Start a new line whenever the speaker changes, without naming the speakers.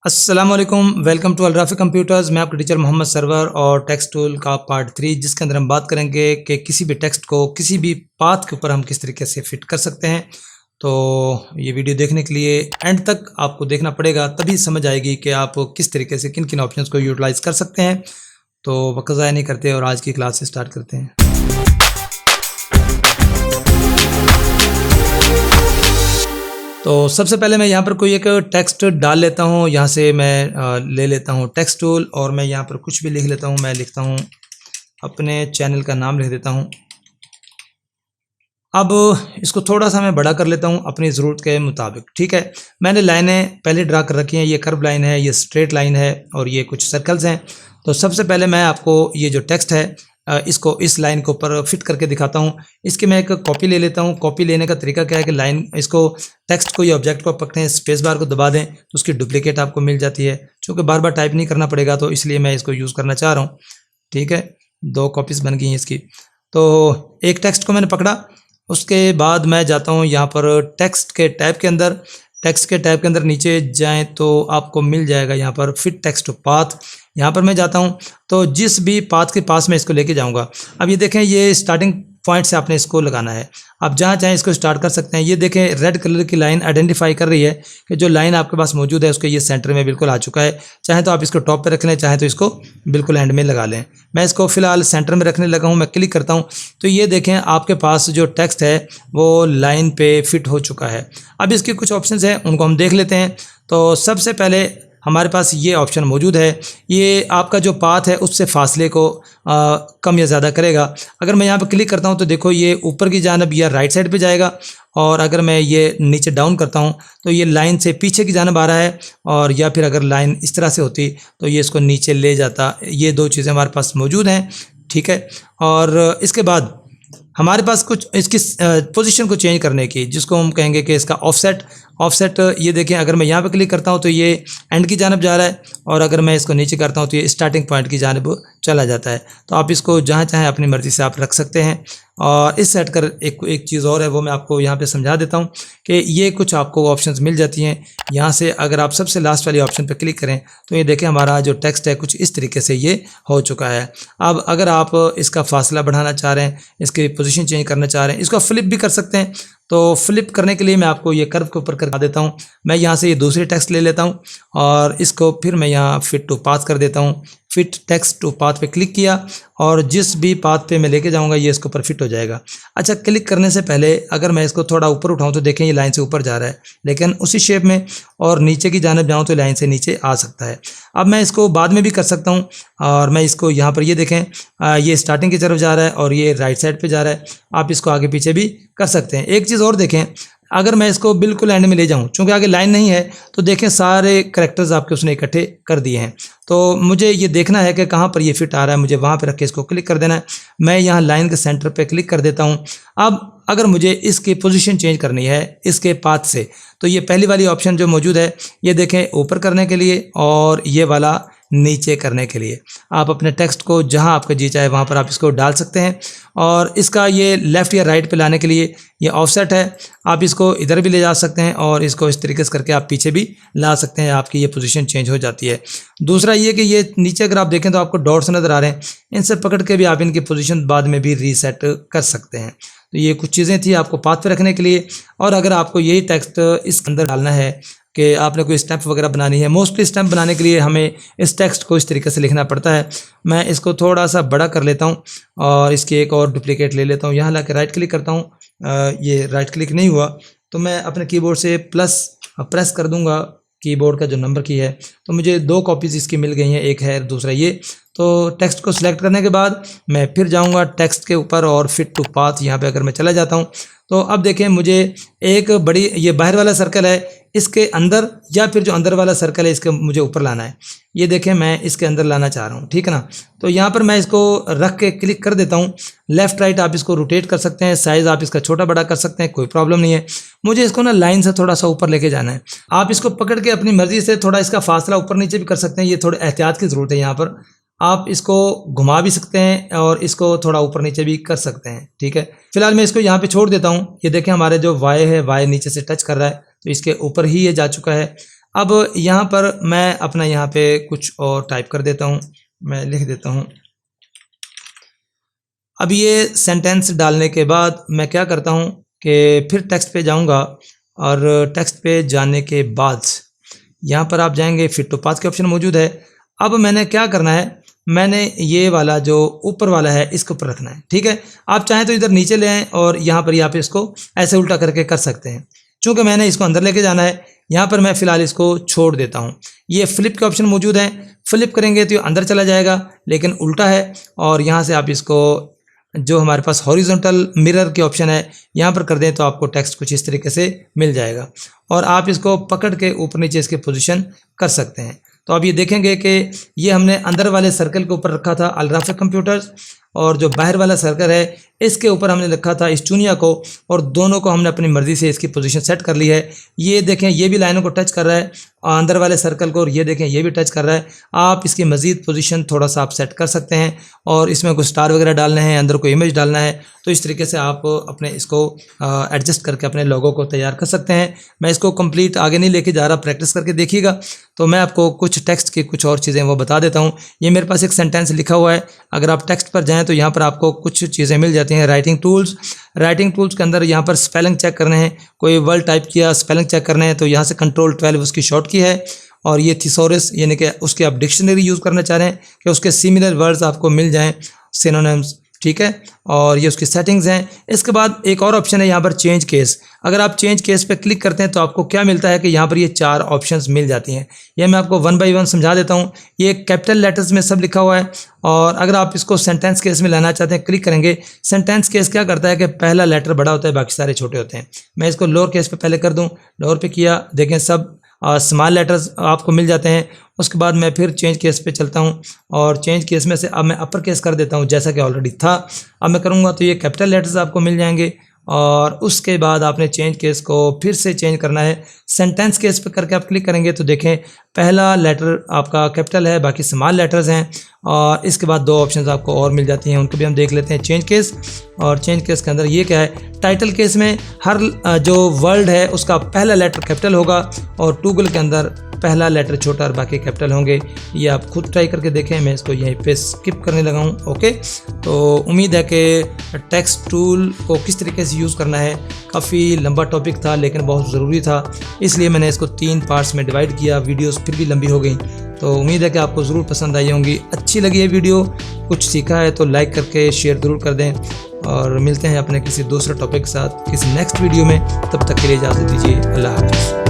अस्सलाम वालेकुम, welcome to अलराफी computers. मैं आपका टीचर मोहम्मद सरवर और टेक्स्ट टूल का पार्ट 3 जिसके अंदर हम बात करेंगे कि किसी भी टेक्स्ट को किसी भी पाथ के ऊपर हम किस तरीके से फिट कर सकते हैं। तो ये वीडियो देखने के लिए एंड तक आपको देखना पड़ेगा, तभी समझ आएगी कि आप किस तरीके से किन किन ऑप्शंस को यूटिलाइज़ कर सकते हैं। तो वक्त ज़ाया नहीं करते और आज की क्लास से स्टार्ट करते हैं। तो सबसे पहले मैं यहाँ पर कोई एक टेक्स्ट डाल लेता हूँ। यहाँ से मैं ले लेता हूँ टेक्स्ट टूल और मैं यहाँ पर कुछ भी लिख लेता हूँ। मैं लिखता हूँ, अपने चैनल का नाम लिख देता हूँ। अब इसको थोड़ा सा मैं बड़ा कर लेता हूँ अपनी ज़रूरत के मुताबिक। ठीक है, मैंने लाइनें पहले ड्रा कर रखी हैं। ये कर्व लाइन है, ये स्ट्रेट लाइन है और ये कुछ सर्कल्स हैं। तो सबसे पहले मैं आपको ये जो टेक्स्ट है इसको इस लाइन के ऊपर फिट करके दिखाता हूँ। इसकी मैं एक कॉपी ले लेता हूँ। कॉपी लेने का तरीका क्या है कि लाइन इसको टेक्स्ट को या ऑब्जेक्ट को पकड़ें, स्पेस बार को दबा दें तो उसकी डुप्लीकेट आपको मिल जाती है। चूँकि बार बार टाइप नहीं करना पड़ेगा तो इसलिए मैं इसको यूज़ करना चाह रहा हूँ। ठीक है, 2 कॉपीज़ बन गई हैं इसकी। तो एक टेक्स्ट को मैंने पकड़ा, उसके बाद मैं जाता हूँ यहाँ पर टेक्स्ट के टैब के अंदर। टेक्स्ट के टैब के अंदर नीचे जाएं तो आपको मिल जाएगा यहाँ पर फिट टेक्स्ट टू पाथ। यहाँ पर मैं जाता हूँ तो जिस भी पाथ के पास मैं इसको लेके जाऊँगा। अब ये देखें, ये स्टार्टिंग पॉइंट से आपने इसको लगाना है। आप जहाँ चाहें इसको स्टार्ट कर सकते हैं। ये देखें, रेड कलर की लाइन आइडेंटिफाई कर रही है कि जो लाइन आपके पास मौजूद है उसके ये सेंटर में बिल्कुल आ चुका है। चाहे तो आप इसको टॉप पे रख लें, चाहे तो इसको बिल्कुल एंड में लगा लें। मैं इसको फ़िलहाल सेंटर में रखने लगा हूँ। मैं क्लिक करता हूँ तो ये देखें, आपके पास जो टेक्स्ट है वो लाइन पे फिट हो चुका है। अब इसके कुछ ऑप्शंस हैं, उनको हम देख लेते हैं। तो सबसे पहले हमारे पास ये ऑप्शन मौजूद है। ये आपका जो पाथ है उससे फासले को कम या ज़्यादा करेगा। अगर मैं यहाँ पर क्लिक करता हूँ तो देखो ये ऊपर की जानिब या राइट साइड पे जाएगा, और अगर मैं ये नीचे डाउन करता हूँ तो ये लाइन से पीछे की जानिब आ रहा है, और या फिर अगर लाइन इस तरह से होती तो ये इसको नीचे ले जाता। ये 2 चीज़ें हमारे पास मौजूद हैं। ठीक है, और इसके बाद हमारे पास कुछ इसकी पोजीशन को चेंज करने की, जिसको हम कहेंगे कि इसका ऑफसेट। ये देखें, अगर मैं यहाँ पे क्लिक करता हूँ तो ये एंड की जानिब जा रहा है, और अगर मैं इसको नीचे करता हूँ तो ये स्टार्टिंग पॉइंट की जानिब चला जाता है। तो आप इसको जहाँ चाहें अपनी मर्ज़ी से आप रख सकते हैं। और इस सेट कर एक चीज़ और है, वो मैं आपको यहाँ पे समझा देता हूँ कि ये कुछ आपको ऑप्शंस मिल जाती हैं। यहाँ से अगर आप सबसे लास्ट वाली ऑप्शन पे क्लिक करें तो ये देखें, हमारा जो टेक्स्ट है कुछ इस तरीके से ये हो चुका है। अब अगर आप इसका फासला बढ़ाना चाह रहे हैं, इसकी पोजीशन चेंज करना चाह रहे हैं, इसको फ्लिप भी कर सकते हैं। तो फ्लिप करने के लिए मैं आपको ये कर्व के ऊपर करवा देता हूँ। मैं यहाँ से ये दूसरी टेक्स्ट ले लेता हूँ और इसको फिर मैं यहाँ फिट टू पाथ कर देता हूँ। फिट टेक्स्ट टू पाथ पे क्लिक किया और जिस भी पाथ पे मैं लेके जाऊंगा ये इसके ऊपर फिट हो जाएगा। अच्छा, क्लिक करने से पहले अगर मैं इसको थोड़ा ऊपर उठाऊं तो देखें ये लाइन से ऊपर जा रहा है, लेकिन उसी शेप में, और नीचे की जानिब जाऊं तो लाइन से नीचे आ सकता है। अब मैं इसको बाद में भी कर सकता हूं, और मैं इसको यहाँ पर ये देखें, ये स्टार्टिंग की तरफ जा रहा है और ये राइट साइड पर जा रहा है। आप इसको आगे पीछे भी कर सकते हैं। एक चीज़ और देखें, अगर मैं इसको बिल्कुल एंड में ले जाऊं, चूँकि आगे लाइन नहीं है, तो देखें सारे करैक्टर्स आपके उसने इकट्ठे कर दिए हैं। तो मुझे ये देखना है कि कहाँ पर ये फिट आ रहा है, मुझे वहाँ पर रख के इसको क्लिक कर देना है। मैं यहाँ लाइन के सेंटर पे क्लिक कर देता हूँ। अब अगर मुझे इसकी पोजीशन चेंज करनी है इसके पाथ से, तो ये पहली वाली ऑप्शन जो मौजूद है, ये देखें, ऊपर करने के लिए और ये वाला नीचे करने के लिए। आप अपने टेक्स्ट को जहां आपका जी चाहे वहां पर आप इसको डाल सकते हैं। और इसका ये लेफ़्ट या राइट पे लाने के लिए ये ऑफसेट है। आप इसको इधर भी ले जा सकते हैं और इसको इस तरीके से करके आप पीछे भी ला सकते हैं। आपकी ये पोजीशन चेंज हो जाती है। दूसरा ये कि ये नीचे अगर आप देखें तो आपको डॉट्स नज़र आ रहे हैं, इनसे पकड़ के भी आप इनकी पोजीशन बाद में भी रीसेट कर सकते हैं। तो ये कुछ चीज़ें थी आपको पाथ पे रखने के लिए। और अगर आपको यही टेक्स्ट इस अंदर डालना है कि आपने कोई स्टैम्प वगैरह बनानी है, मोस्टली स्टैम्प बनाने के लिए हमें इस टेक्स्ट को इस तरीके से लिखना पड़ता है। मैं इसको थोड़ा सा बड़ा कर लेता हूँ और इसकी एक और डुप्लीकेट ले लेता हूँ। यहाँ लाके राइट क्लिक करता हूँ, ये राइट क्लिक नहीं हुआ तो मैं अपने कीबोर्ड से प्रेस कर दूँगा कीबोर्ड का जो नंबर की है। तो मुझे 2 कॉपीज़ इसकी मिल गई हैं, एक है दूसरा ये। तो टेक्स्ट को सिलेक्ट करने के बाद मैं फिर जाऊंगा टेक्स्ट के ऊपर और फिट टू पाथ यहाँ पे अगर मैं चला जाता हूँ तो अब देखें, मुझे एक बड़ी ये बाहर वाला सर्कल है, इसके अंदर या फिर जो अंदर वाला सर्कल है इसके मुझे ऊपर लाना है। ये देखें, मैं इसके अंदर लाना चाह रहा हूँ। ठीक है ना, तो यहाँ पर मैं इसको रख के क्लिक कर देता हूँ। लेफ़्ट राइट आप इसको रोटेट कर सकते हैं, साइज़ आप इसका छोटा बड़ा कर सकते हैं, कोई प्रॉब्लम नहीं है। मुझे इसको ना लाइन से थोड़ा सा ऊपर लेके जाना है। आप इसको पकड़ के अपनी मर्ज़ी से थोड़ा इसका फासला ऊपर नीचे भी कर सकते हैं। ये थोड़े एहतियात की ज़रूरत है। यहाँ पर आप इसको घुमा भी सकते हैं और इसको थोड़ा ऊपर नीचे भी कर सकते हैं। ठीक है, फिलहाल मैं इसको यहाँ पे छोड़ देता हूँ। ये देखें, हमारे जो वाई है, वाई नीचे से टच कर रहा है तो इसके ऊपर ही ये जा चुका है। अब यहाँ पर मैं अपना यहाँ पे कुछ और टाइप कर देता हूँ, मैं लिख देता हूँ। अब ये सेंटेंस डालने के बाद मैं क्या करता हूँ कि फिर टेक्स्ट पे जाऊँगा और टेक्स्ट पे जाने के बाद यहाँ पर आप जाएंगे, फिट टू पाथ के ऑप्शन मौजूद है। अब मैंने क्या करना है, मैंने ये वाला जो ऊपर वाला है इसके ऊपर रखना है, ठीक है। आप चाहें तो इधर नीचे ले आएँ और यहाँ पर आप इसको ऐसे उल्टा करके कर सकते हैं। चूँकि मैंने इसको अंदर लेके जाना है, यहाँ पर मैं फ़िलहाल इसको छोड़ देता हूँ। ये फ्लिप के ऑप्शन मौजूद हैं, फ्लिप करेंगे तो ये अंदर चला जाएगा, लेकिन उल्टा है। और यहाँ से आप इसको जो हमारे पास हॉरिजॉन्टल मिरर के ऑप्शन है यहाँ पर कर दें तो आपको टेक्स्ट कुछ इस तरीके से मिल जाएगा और आप इसको पकड़ के ऊपर नीचे इसके पोजीशन कर सकते हैं। तो आप ये देखेंगे कि ये हमने अंदर वाले सर्कल के ऊपर रखा था अलराफा कंप्यूटर्स, और जो बाहर वाला सर्कल है इसके ऊपर हमने रखा था इस्टूनिया को, और दोनों को हमने अपनी मर्ज़ी से इसकी पोजीशन सेट कर ली है। ये देखें ये भी लाइनों को टच कर रहा है अंदर वाले सर्कल को, और ये देखें ये भी टच कर रहा है। आप इसकी मज़ीद पोजीशन थोड़ा सा आप सेट कर सकते हैं, और इसमें कोई स्टार वगैरह डालने हैं, अंदर कोई इमेज डालना है, तो इस तरीके से आप अपने इसको एडजस्ट करके अपने लोगो को तैयार कर सकते हैं। मैं इसको कंप्लीट आगे नहीं लेके जा रहा, प्रैक्टिस करके देखिएगा। तो मैं आपको कुछ टेक्स्ट की कुछ और चीज़ें वो बता देता हूँ। ये मेरे पास एक सेंटेंस लिखा हुआ है, अगर आप टेक्स्ट पर जाएँ तो यहाँ पर आपको कुछ चीज़ें मिल जाती हैं। राइटिंग टूल्स के अंदर यहाँ पर स्पेलिंग चेक करने हैं, कोई वर्ड टाइप किया स्पेलिंग चेक करने हैं तो यहाँ से कंट्रोल 12 उसकी शॉर्ट की है। और ये थिसॉरस यानी कि उसके आप डिक्शनरी यूज़ करना चाह रहे हैं कि उसके सिमिलर वर्ड्स आपको मिल जाएं, सिनोनिम्स, ठीक है। और ये उसकी सेटिंग्स हैं। इसके बाद एक और ऑप्शन है यहाँ पर चेंज केस। अगर आप चेंज केस पे क्लिक करते हैं तो आपको क्या मिलता है कि यहाँ पर ये 4 ऑप्शंस मिल जाती हैं। ये मैं आपको 1 बाय 1 समझा देता हूँ। ये कैपिटल लेटर्स में सब लिखा हुआ है, और अगर आप इसको सेंटेंस केस में लाना चाहते हैं क्लिक करेंगे। सेंटेंस केस क्या करता है कि पहला लेटर बड़ा होता है, बाकी सारे छोटे होते हैं। मैं इसको लोअर केस पे पहले कर दूँ, लोअर पे किया, देखें सब स्मॉल लेटर्स आपको मिल जाते हैं। उसके बाद मैं फिर चेंज केस पे चलता हूँ, और चेंज केस में से अब मैं अपर केस कर देता हूँ जैसा कि ऑलरेडी था। अब मैं करूँगा तो ये कैपिटल लेटर्स आपको मिल जाएंगे, और उसके बाद आपने चेंज केस को फिर से चेंज करना है। सेंटेंस केस पे करके आप क्लिक करेंगे तो देखें पहला लेटर आपका कैपिटल है, बाकी स्मॉल लेटर्स हैं, और इसके बाद 2 ऑप्शंस आपको और मिल जाती हैं, उनको भी हम देख लेते हैं। चेंज केस, और चेंज केस के अंदर ये क्या है, टाइटल केस में हर जो वर्ड है उसका पहला लेटर कैपिटल होगा, और टूगल के अंदर पहला लेटर छोटा और बाकी कैपिटल होंगे। ये आप खुद ट्राई करके देखें, मैं इसको यहीं पे स्किप करने लगा हूँ। ओके, तो उम्मीद है कि टेक्स्ट टूल को किस तरीके से यूज़ करना है, काफ़ी लंबा टॉपिक था लेकिन बहुत ज़रूरी था, इसलिए मैंने इसको 3 पार्ट्स में डिवाइड किया। वीडियोस फिर भी लंबी हो गई, तो उम्मीद है कि आपको ज़रूर पसंद आई होंगी। अच्छी लगी है वीडियो, कुछ सीखा है तो लाइक करके शेयर ज़रूर कर दें, और मिलते हैं अपने किसी दूसरे टॉपिक के साथ किसी नेक्स्ट वीडियो में। तब तक के लिए इजाज़त दीजिए, अल्लाह हाफ़िज़।